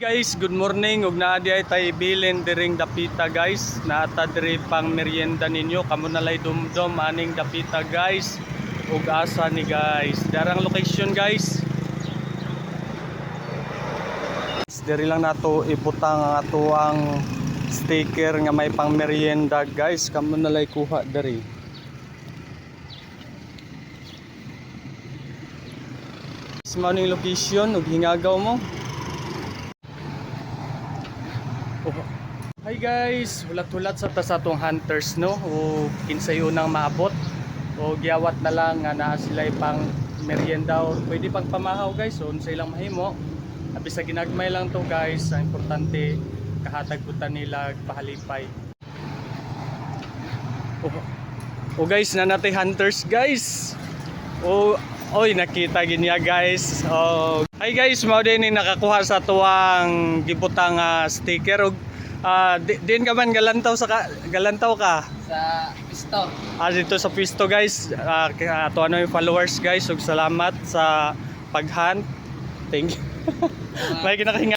Guys, good morning. Ug naa di ay tay bilin diring dapita guys. Naata diri pang merienda ninyo. Kamo nalay dumdum aning dapita guys. Ug asa ni guys. Darang location guys. Diri lang nato ibutang ang ato ang sticker nga may pang merienda guys. Kamo nalay kuha diri. Mao ning location ug hingagaw mo. Hi guys, hulat-hulat sa atong hunters no o kinsayo nang maabot o giyawat na lang nga naa sila pang merienda o pwede pang pamahaw guys so unsay lang mahimo abi sa ginagmay lang to guys ang importante kahatag putan nila pahalipay o guys na natay hunters guys o oy nakita ginya guys hi guys mao din ni nakakuha sa tuwang gibutang sticker og din ka man galantaw galantaw ka sa pisto. Dito sa pisto guys. Ato ano yung followers guys. Ug salamat sa pag-hunt. Thank you. May kinakahinga.